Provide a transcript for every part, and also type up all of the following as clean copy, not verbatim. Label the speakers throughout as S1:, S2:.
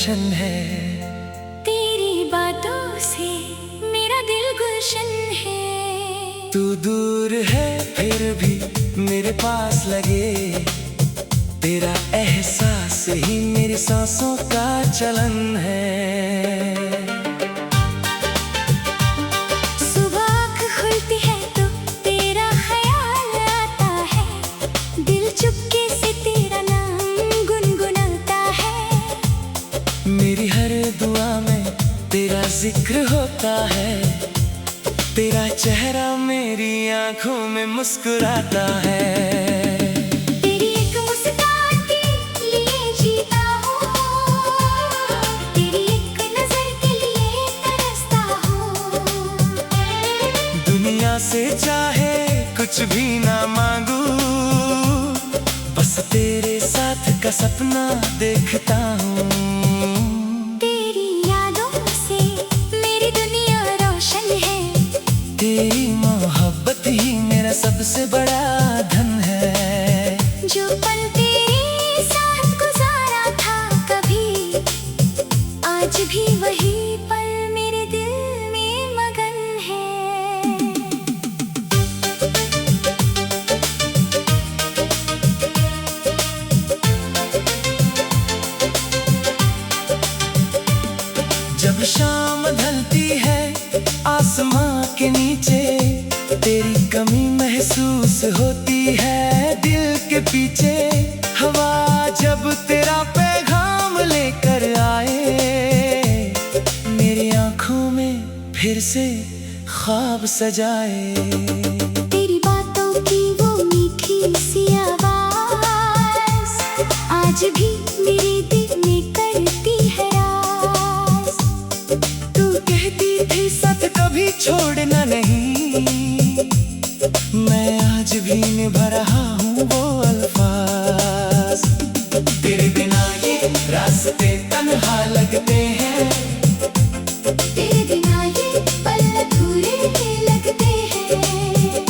S1: रोशन है।
S2: तेरी बातों से मेरा दिल गुलशन है।
S1: तू दूर है फिर भी मेरे पास लगे, तेरा एहसास ही मेरी सांसों का चलन है।
S2: सुबह आँख खुलती है तो तेरा ख्याल आता है, दिल चुपके से तेरा नाम गुनगुनाता है।
S1: मेरी हर दुआ में तेरा जिक्र होता है, तेरा चेहरा मेरी आंखों में मुस्कुराता है।
S2: तेरी एक मुस्कान के लिए जीता हूँ, तेरी एक नजर के लिए तरसता हूँ।
S1: दुनिया से चाहे कुछ भी ना मांगू, बस तेरे साथ का सपना देखता हूँ।
S2: तेरी यादों से मेरी दुनिया रोशन है,
S1: तेरी मोहब्बत ही मेरा सबसे बड़ा धन है।
S2: जो पल तेरे साथ गुजारा था कभी, आज भी वही पल मेरे दिल में मगन है।
S1: जब शाम ढलती है आसमां के नीचे, तेरी कमी महसूस होती है दिल के पीछे। हवा जब तेरा पैगाम लेकर आए, मेरी आंखों में फिर से ख्वाब सजाए।
S2: तेरी बातों की वो मीठी सी आवाज आज भी मेरे दिल में करती है राज।
S1: तू कहती थी साथ कभी छोड़ना नहीं, मैं आज भी निभा रहा हूँ वो अल्फाज। तेरे बिना ये रास्ते तन्हा लगते हैं,
S2: तेरे बिना ये पल अधूरे लगते हैं।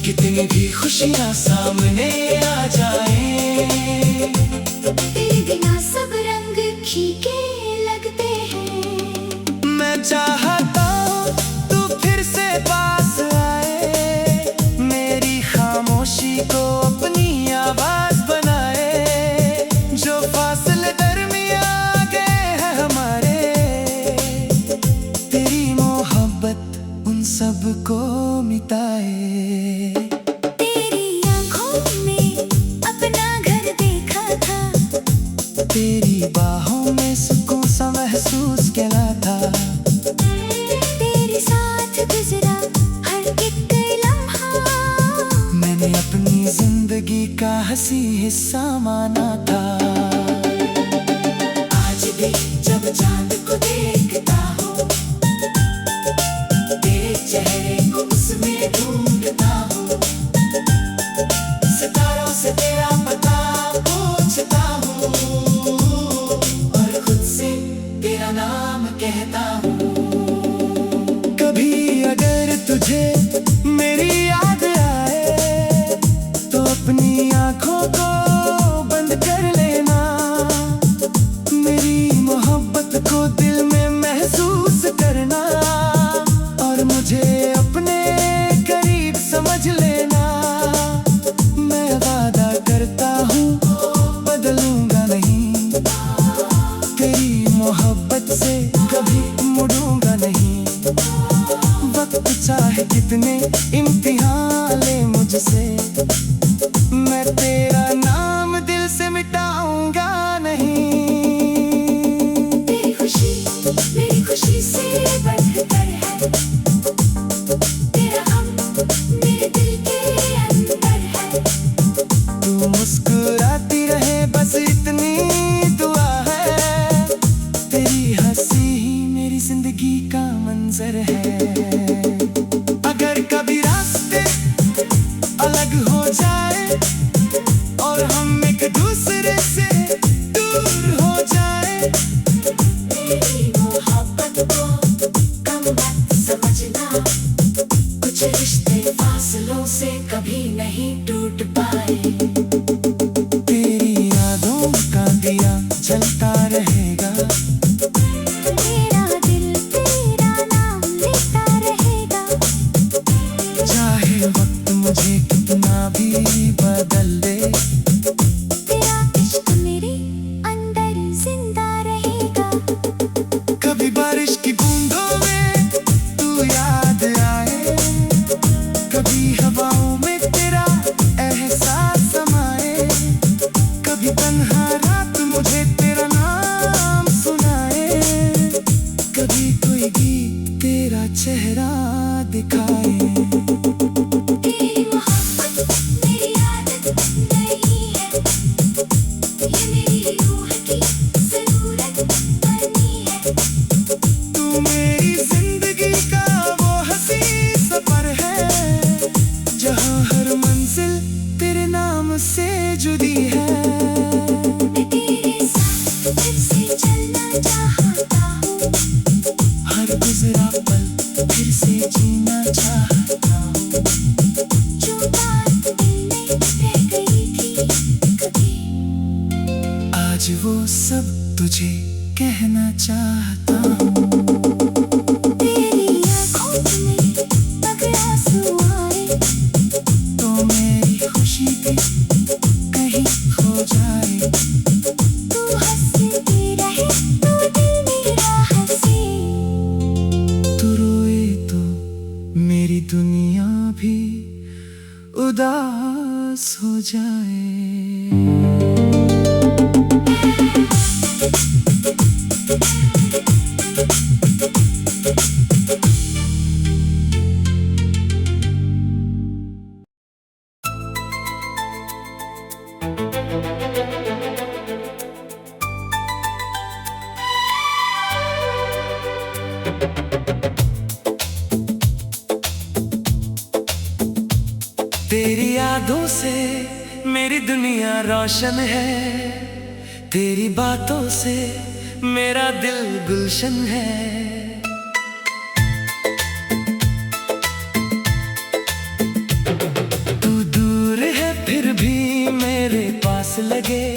S1: कितनी भी खुशियाँ सामने आ जाए,
S2: तेरे बिना सब रंग फीके लगते हैं।
S1: मैं चाहता हूँ तू फिर से पास आए, मेरी खामोशी को अपनी आवाज बनाए। जो फासले दरमियां आ गए हैं हमारे, तेरी मोहब्बत उन सब को मिटाए।
S2: तेरी आँखों में अपना घर देखा था,
S1: तेरी बाहों में सुकून सा महसूस किया था।
S2: तेरे साथ गुजरा हर एक लम्हा,
S1: मैंने अपनी जिंदगी का हंसी हिस्सा माना था। आज भी जब चांद को देखता हूँ, तेरे चेहरे को उसमें ढूंढता हूँ। सितारों से तेरा पता पूछता हूँ, और खुद से तेरा नाम कहता हूँ। कभी अगर तुझे मेरी याद आए, तो अपनी आंखों को बंद कर लेना। मेरी मोहब्बत को दिल में महसूस करना, और मुझे अपने करीब समझ लेना। मैं वादा करता हूँ बदलूंगा नहीं, तेरी मोहब्बत से कभी मुड़ूंगा नहीं। वक्त चाहे कितने इम्तिहान ले मुझसे, मैं तेरा नाम दिल से मिटाऊंगा नहीं।
S2: तेरी खुशी मेरी खुशी से बढ़कर है, तेरा गम मेरे दिल के अंदर है।
S1: तू मुस्कुराती रहे बस इतनी दुआ है, तेरी हंसी ही मेरी जिंदगी का मंजर है। अगर कभी रास्ते अलग हो जाए, और हम एक दूसरे से दूर हो जाए,
S2: मेरी मोहब्बत को कम मत समझना, कुछ रिश्ते फासलों से कभी नहीं टूट पाए।
S1: तेरी यादों का दिया जलता रहेगा, कोई गीत तेरा चेहरा दिखाए।
S2: तेरी मोहब्बत मेरी आदत नहीं है, ये मेरी रूह की जरूरत बनी है।
S1: तू मेरी जिंदगी का वो हंसी सफर है, जहाँ हर मंजिल तेरे नाम से जुड़ी है।
S2: मैं तेरे साथ फिर से चलना चाहता हूँ,
S1: हर गुजरा पल फिर से जीना चाहता हूँ।
S2: जो बात दिल में रह गई थी कभी,
S1: आज वो सब तुझे कहना चाहता हूँ।
S2: तेरी आँखों में अगर आंसू आए,
S1: तो मेरी खुशी भी कहीं खो जाए।
S2: तू हंसती रहे तो दिल मेरा हंसे।
S1: तू रोए तो मेरी दुनिया भी उदास हो जाए। तेरी यादों से मेरी दुनिया रोशन है, तेरी बातों से मेरा दिल गुलशन है। तू दूर है फिर भी मेरे पास लगे,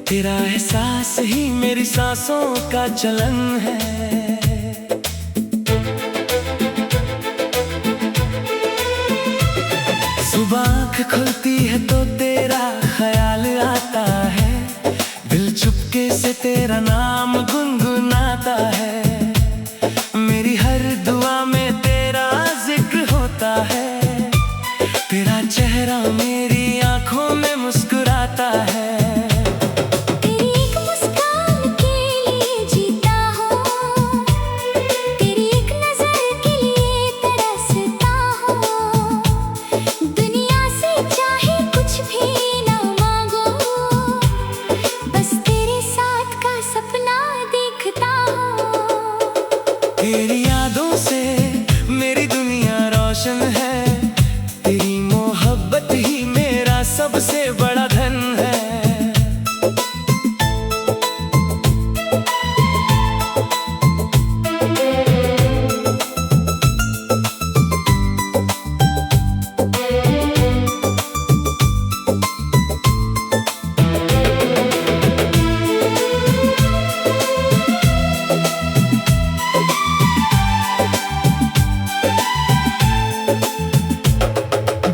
S1: तेरा एहसास ही मेरी सांसों का चलन है। सुबह आँख खुलती है तो तेरा ख्याल आता है, दिल चुपके से तेरा नाम गुनगुनाता है। मेरी हर दुआ में तेरा जिक्र होता है, तेरा चेहरा मेरी आँखों में मुस्कुराता है।
S2: तेरी एक मुस्कान के लिए जीता हूँ, तेरी एक नजर के लिए तरसता हूँ। दुनिया से चाहे कुछ भी ना मांगो, बस तेरे साथ का सपना देखता हूँ।
S1: तेरी यादों से मेरी दुनिया रोशन है, तेरी मोहब्बत ही मेरा सबसे बड़ा धन है।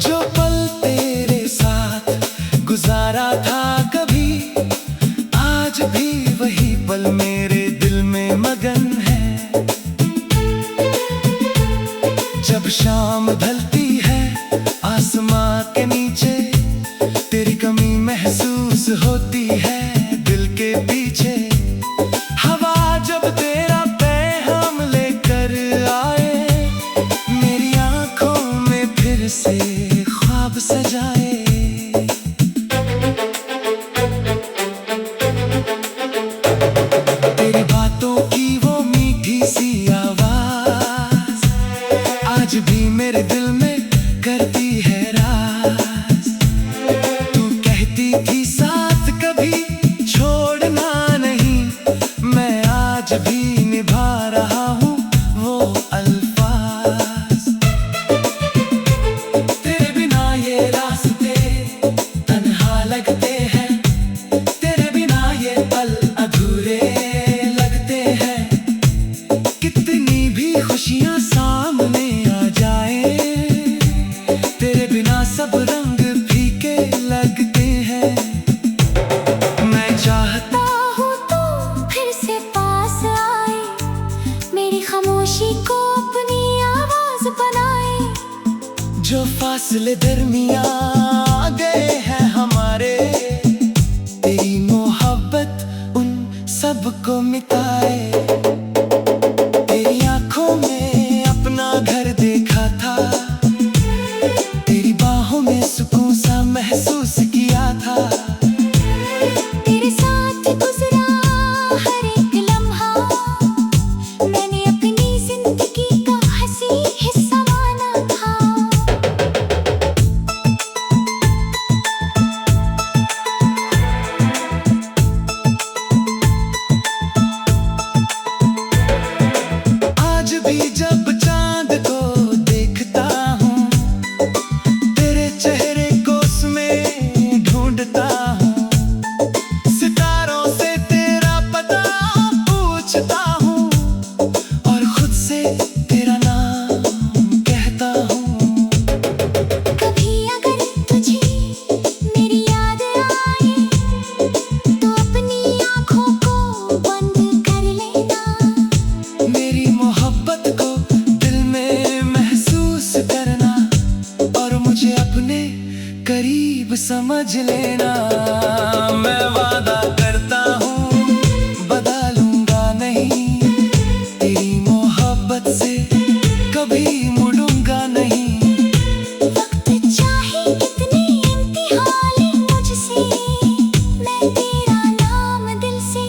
S1: जो पल तेरे साथ गुजारा था कभी, आज भी वही पल मेरे दिल में मगन है। जब शाम ढलती है आसमां के नीचे, तेरी कमी महसूस होती है दिल के पीछे। हवा जब तेरा पैगाम लेकर आए, मेरी आंखों में फिर से ख्वाब सजाए। तेरी बातों की वो मीठी सी आवाज आज भी मेरे दिल में करती है राज। तू कहती थी साथ कभी छोड़ना नहीं, मैं आज भी निभा रहा हूँ वो अल्फाज। तेरे बिना ये रास्ते तन्हा लगते हैं, तेरे बिना ये पल अधूरे लगते हैं। कितनी भी खुशियाँ सामने आ जाए, तेरे बिना सब रंग फीके लगते हैं। मैं चाहता
S2: हूँ तू फिर से पास आए, मेरी खामोशी को अपनी आवाज बनाए।
S1: जो फासले दरमिया आ गए हैं हमारे, तेरी मोहब्बत उन सबको मिटाए। समझ लेना, मैं वादा करता हूँ बदलूंगा नहीं, तेरी मोहब्बत से कभी मुड़ूंगा नहीं।
S2: वक्त चाहे कितनी इंतहाई मुझसे, मैं तेरा नाम दिल से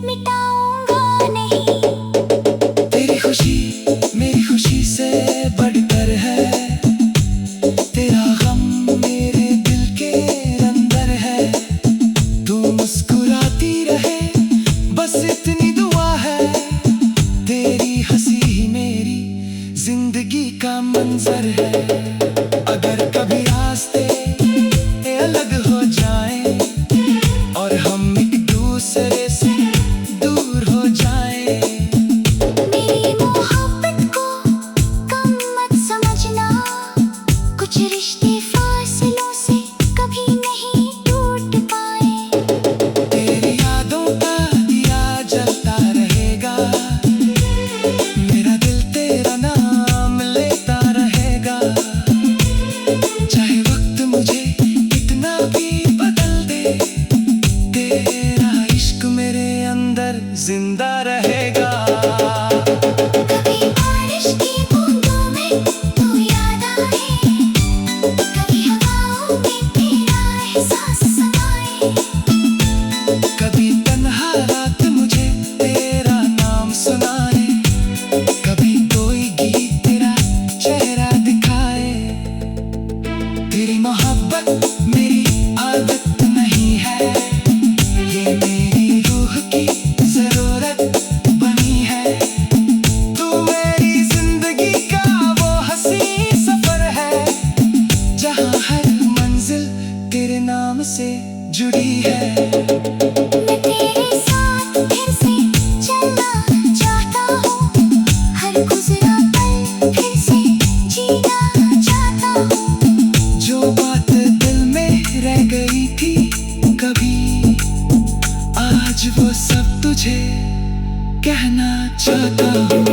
S2: मिटाऊंगा नहीं।
S1: तेरी खुशी मेरी खुशी से बढ़कर है, तेरा गम मेरे दिल के अंदर है। तू मुस्कुराती रहे बस इतनी दुआ है, तेरी हंसी ही मेरी जिंदगी का मंजर है। अगर कभी रास्ते अलग हो जाएं और हम एक दूसरे से दूर हो जाएं,
S2: मेरी मोहब्बत को कम मत समझना, कुछ रिश्ते फासलों से कभी नहीं टूट पाए।
S1: तेरी यादों का दिया जलता रहेगा, मेरा दिल तेरा नाम लेता रहेगा। चाहे वक्त मुझे कितना भी बदल दे, तेरा इश्क मेरे अंदर जिंदा रहेगा।
S2: कभी बारिश की बूंदों में तू याद आए, कभी हवाओं में तेरा एहसास समाए।
S1: कभी तन्हा रात मुझे तेरा नाम सुनाए, कभी कोई गीत तेरा चेहरा दिखाए। तेरी मोहब्बत मेरी आदत नहीं है, ये मेरी रूह की जरूरत बनी है। तू मेरी जिंदगी का वो हंसी सफर है, जहाँ हर मंजिल तेरे नाम से जुड़ी है।
S2: मैं तेरे साथ फिर से चलना चाहता हूँ, हर गुजरा पल फिर से जीना चाहता हूँ।
S1: जो बात दिल में रह गई थी कभी, आज वो सब तुझे कहना चाहता हूँ।